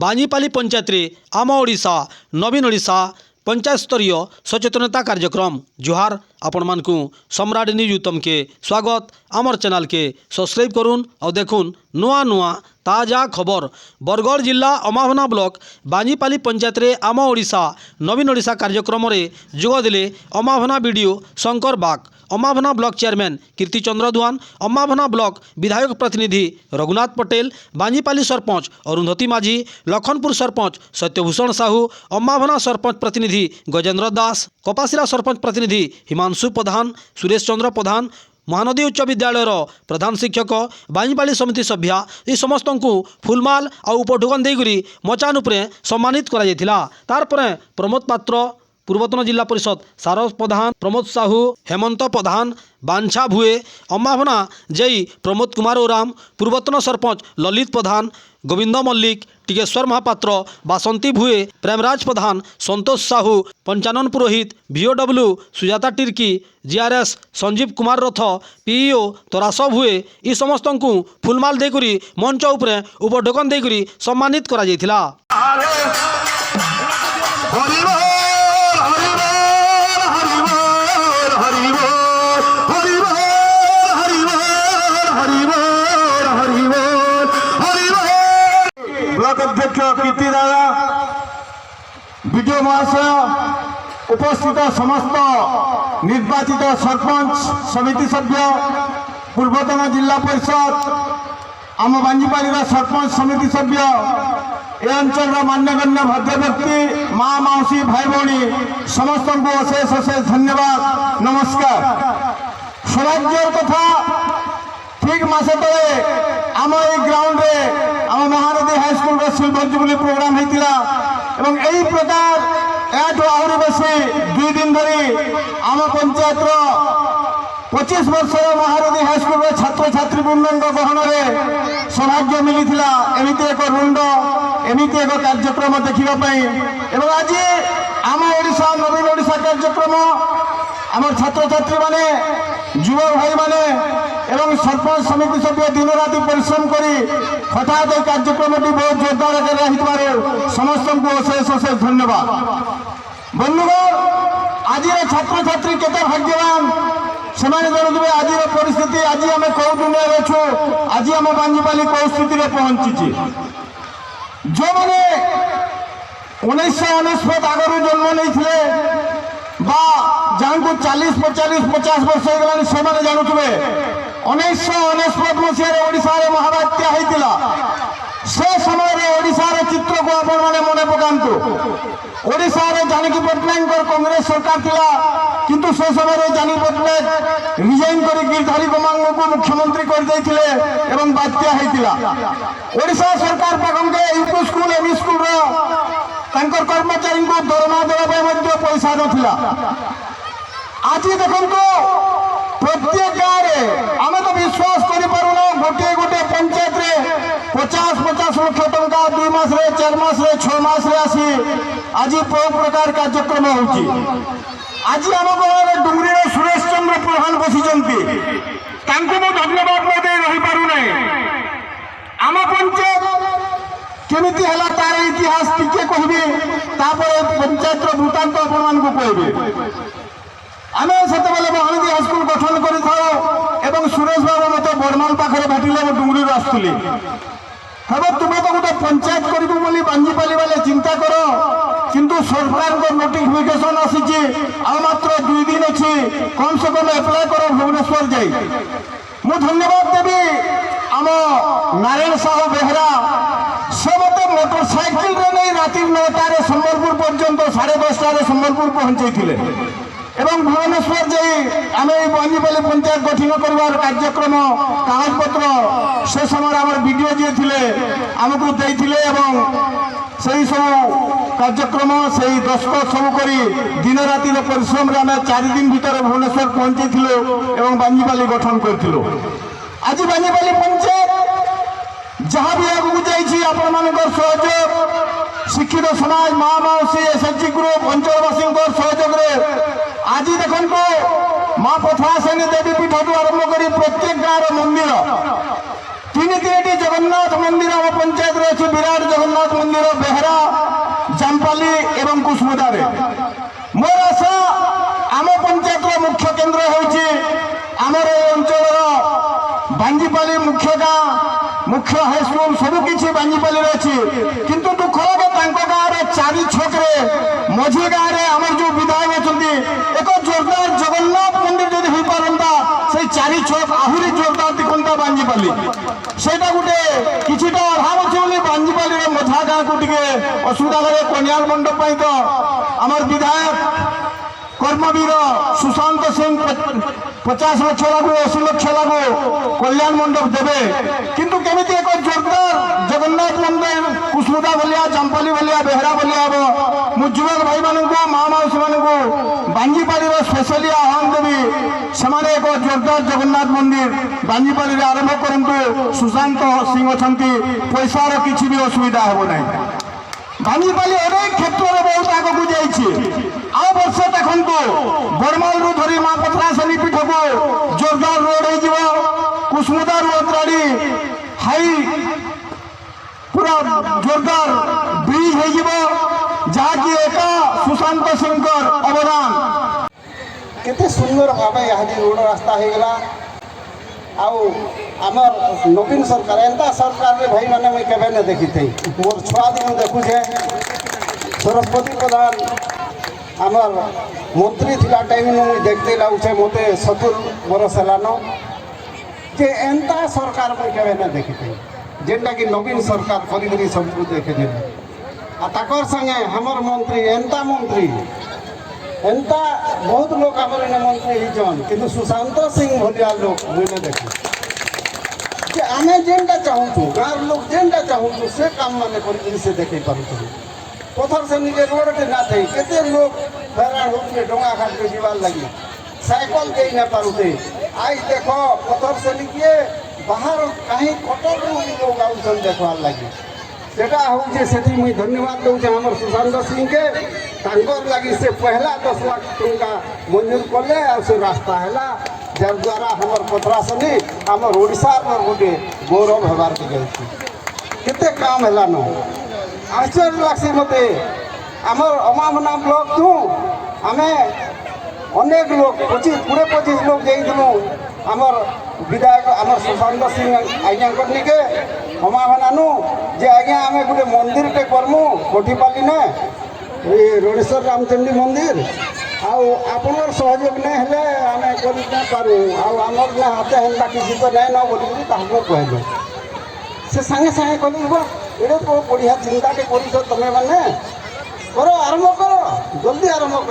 बांजीपाली पंचायत रे आम ओडिशा नवीन ओडिशा पंचायत स्तरीय सचेतनता कार्यक्रम जुहार आपण मानकु सम्राट न्यूज उत्तम के स्वागत आमर चैनल के सब्सक्राइब करूँ और देखुन नुआ नुआ ताजा खबर। बरगढ़ जिला अमाभना ब्लॉक बांजीपाली पंचायत रे आम ओडिशा नवीन ओडिशा कार्यक्रम रे जोगदेले अमाभना वीडियो शंकर बाग, अमाभना ब्लॉक चेयरमैन कीर्ति चंद्र दुआन, अमाभना ब्लॉक विधायक प्रतिनिधि रघुनाथ पटेल, बांजीपाली सरपंच अरुंधति माझी, लखनपुर सरपंच सत्यभूषण साहू, अमाभना सरपंच प्रतिनिधि गजेंद्र दास, कपासिरा सरपंच प्रतिनिधि हिमांशु प्रधान, सुरेश चंद्र प्रधान, महानदी उच्च विद्यालय प्रधान शिक्षक, बांजीपाली समिति सभ्या ये समस्त को फुलमाल और उपढुकन देकरी मचान उपरे सम्मानित करा जायथिला। तार परे प्रमोद पात्र, पूर्वतन जिला परिषद सारस प्रधान, प्रमोद साहू, हेमंत प्रधान, बांछा भुए, अम्माभना जई प्रमोद कुमार ओराम, पूर्वतन सरपंच ललित प्रधान, गोविंद मल्लिक, टिकेश्वर महापात्र, बासंती भुए, प्रेमराज प्रधान, संतोष साहू, पंचानन पुरोहित, VOW सुजाता टिर्की, GRS संजीव कुमार रथ, PEO तरास भुए ई समस्त को फुलमाल देकरी मंच उपरे उपढोकन देकरी सम्मानित करा जायथिला। ब्लॉक अध्यक्ष कीर्ति दादा, विडियो महाशय, उपस्थित समस्त निर्वाचित सरपंच समिति सभ्य, पूर्वतन जिला परिषद, आम बांजीपाली सरपंच समिति सभ्य, ए अंचल मान्यगण्य भद्र व्यक्ति, माँ मौसी भाई भौणी समस्त को अशेष अशेष धन्यवाद नमस्कार। सौभाग्यर कथा ठीक मासे तले आम ए ग्राउंड रे आम महानदी हाईस्कूल रे सिल्वर जुबली प्रोग्राम होता एवं यही प्रकार एठू आहरी बेसी 2 दिन धरी आम पंचायत 25 वर्ष महानदी हाईस्कूल रे छात्र छात्री वृंद गहन में सौभाग्य मिली एमती एक रुंड एमती एक कार्यक्रम देखापी एवं आज आम ओडिशा नवीन ओडिशा कार्यक्रम आम छात्र छात्री माने युवा भाई माने एवं सरपंच समिति सभ्य दिन राति परिश्रम करी हठात कार्यक्रम बहुत जोरदार आकार समस्त को अशेष अशेष धन्यवाद। बंधुगण आज छात्र छात्री केते भाग्यवान से जानते आज परिस्थिति आज आम कौ दुनिया अच्छु आज आम बांजीपाली कौ स्थिति पहुंची जो मैंने 1999 आगु जन्म नहीं जहाँ को 40-45-50 वर्ष हो से जानुवे 1999 मसीह ओडिशा महाबात्या होता से समय ओडिशार चित्र को आपण मैंने मन पकातु। ओडिशा जानकी पट्टनायक कांग्रेस सरकार थिला किंतु से समय जानकी पट्टनायक रिजाइन कर गिरधारी गमांग को मुख्यमंत्री कर देथिले एवं बात्या होता। ओडिशा सरकार पाखे यूपी स्कूल एमई स्कूल कर्मचारी को दरमा देवा पैसा नाला। आज देखो प्रत्येक गाँव में आम तो विश्वास कर गोटे गोटे पंचायत रे 50-50 लाख टंका 2 मास 4 मास 6 मास आसी आज बहुत प्रकार कार्यक्रम होची। आज आम गाँव डुंगरी सुरेश चंद्र प्रधान बसी धन्यवाद रही पारू ना। आम पंचायत केमिति हला तार इतिहास टिके कहबी पंचायत वृत्तांत आपण कहबी। आम से महानदी हाईस्कूल गठन कर सुरेश बाबू मत बड़माल पाखे भेटिले डुंगरी आसुली हम तुम्हें तो गोटे पंचायत करी बांजीपाली वाले चिंता कर किंतु सरकार को नोटिफिकेशन आसी मात्र 2 दिन अच्छी कम से कम एप्लाय कर भुवनेश्वर जाई। मु धन्यवाद देवी आम नारायण साहू बेहरा से मत मोटरसाइकिल नहीं राति 9टार संबलपुर पर्यंत 10:30 संबलपुर पहुंचे एवं भुवनेश्वर जाई आम बांजीपाली पंचायत गठन कर कार्यक्रम कागज पत्र से समय आम वीडियो जी थे आमको देते से सब कार्यक्रम से दस्तखत सब कर दिन राति परिश्रम आम 4 दिन भीतर भुवनेश्वर पहुंची एवं बांजीपाली गठन करूँ। आज बांजीपाली पंचायत जहाँ भी आगे जापर सहयोग शिक्षित समाज माँ मौसी SHG ग्रुप अंचलवासी सहयोग आज देखो माँ पथुआसेनी देवी पीठ आरंभ कर प्रत्येक गाँव मंदिर ତିନିଟି ଜଗନ୍ନାଥ ମନ୍ଦିର ଆମ ପଞ୍ଚାୟତରେ ଅଛି। ବିରାଟ ଜଗନ୍ନାଥ ମନ୍ଦିର ବେହେରା, ଜାମପାଲି ଏବଂ କୁସୁମୁଦାରେ। ମୋର ଆଶା ଆମ ପଞ୍ଚାୟତର ମୁଖ୍ୟ କେନ୍ଦ୍ର ହେଉଛି ଆମର ଏ ଅଞ୍ଚଳର ବାଞ୍ଜିପାଲି ମୁଖ୍ୟ ଗାଁ, ମୁଖ୍ୟ ହାଇସ୍କୁଲ ସବୁକିଛି ବାଞ୍ଜିପାଲିରେ ଅଛି। କିନ୍ତୁ ଦୁଃଖ ଲାଗେ ତାଙ୍କ ଗାଁରେ ଚାରି ଛକରେ ମଝି ଗାଁରେ ଆମର ଯେଉଁ ବିଧାୟକ ଅଛନ୍ତି ଏକ ଜୋରଦାର ଜଗନ୍ନାଥ ମନ୍ଦିର ଯଦି ହୋଇପାରନ୍ତା ସେଇ ଚାରି ଛକ ଆହୁରି ଜୋରଦାର ଦିଖନ୍ତା ବାଞ୍ଜିପାଲି। ସେଇଟା ଗୋଟେ କିଛିଟା ଅଭାବ ଅଛି ବୋଲି ବାଞ୍ଜିପାଲିର ମଝା ଗାଁକୁ ଟିକେ ଅସୁବିଧା ଲାଗେ। କନ୍ୟାଳ ମଣ୍ଡପ ପାଇଁ ତ ଆମର ବିଧାୟକ কর্মবীর সুশান্ত সিং 50 লক্ষ লাগু 80 লক্ষ লাগু কল্যাণ মণ্ডপ দেবে। কিন্তু কেমিতি এক জোরদার জগন্নাথ মন্দির কুসমুদা বলিয়া, জামপালি বলিয়া, বেহেরা বলিয়া হব। মু যুবক ভাই মানুষ মা মাউসী মানুষ বাঞ্জিপালির স্পেশালি আহ্বান দেবি সেমানে এক জোরদার জগন্নাথ মন্দির বাঞ্জিপালিরে আরম্ভ করন্তু। সুশান্ত সিং অছন্তি, পয়সার কিছু বি অসুবিধা হব নাই। বাঞ্জিপালি অনেক ক্ষেত্রে বহুত আগুক যাইছে। আও বর্ষ দেখুন বরমালু ধরি মা পথরাশনী পীঠক জোরদার রোড হয়ে কুসমুদার অন্ত্রাড়ি হাই পুরা জোরদার ব্রিজ হয়ে যা কি একা সুশান্ত সিংহর অবদান। কেতে সুন্দর ভাবে ইহাদি রোড রাস্তা হয়ে গলা। আমার নবীন সরকার এন্তা সরকারে ভাই মানে মুই কেবে না দেখিতে। মোর ছুয়া দিন দেখুছে সরস্বতী প্রধান আমার মন্ত্রী থিলা টাইম মুই দেখতে লাগুছে মতে 70 বরস হেলান যে এন্তা সরকার মুই কেবে না দেখিতে যেটা কি নবীন সরকার করি সবু দেখে দেবে। আর তাকর সঙ্গে আমার মন্ত্রী এন্তা মন্ত্রী এন্তা বহুত লোক আমার এনে মন্ত্রী হয়েছেন কিন্তু সুশান্ত সিং ভলিয়া লোক মুই না দেখি। যে আমি যেটা চাহুছু গাঁর লোক যেটা চাহুছু সে কাম মানে করি সে দেখে পারুছু। পথর সে নিজে রোডে না থাই কেতে লোক হইরাণ হচ্ছে ডোঙা ঘাটে যাবার লাগি সাইকেল যাই না পারুতে। আজ দেখ পথর সে নিয়ে বাহার কাহি কটক লোক আউছন দেখবার লাগি। সেটা হচ্ছে সেটি মুই ধন্যবাদ দৌছে আমার সুশান্ত সিংকে। তাঙ্কর লাগি সে পহলা 10 লাখ টঙ্কা মঞ্জুর কলে আর সে রাস্তা হেলা যার দ্বারা আমার পথরাশনী আমার ওড়িশার গোটে গৌরব হবার যাইছি। কেতে কাম হেলান আশ্চর্য লাগছে মতে। আমার অমামনা ব্লক তু আমি অনেক লোক 20-25 লোক যাইছিল আমার বিধায়ক আমার সুশান্ত সিং আজ্ঞাঙ্কর নিকে অমামনানু যে আজ্ঞা আমি গোটে মন্দিরଟେ করমু কোঠিপালি নে এই রোড়েশ্বর রামচন্ডী মন্দির। আপনার সহযোগ না হলে আমি করি না পারু। আমার না হাতে হেন্তা কিছু তো নাই না বলি তাহলে কহিল সে সাଙ୍ଗে সাଙ୍ଗে কলি এটা তো বড়িয়া চিন্তাকে করিছ তুমি মানে কর আরম্ভ কর জলদি আরম্ভ কর।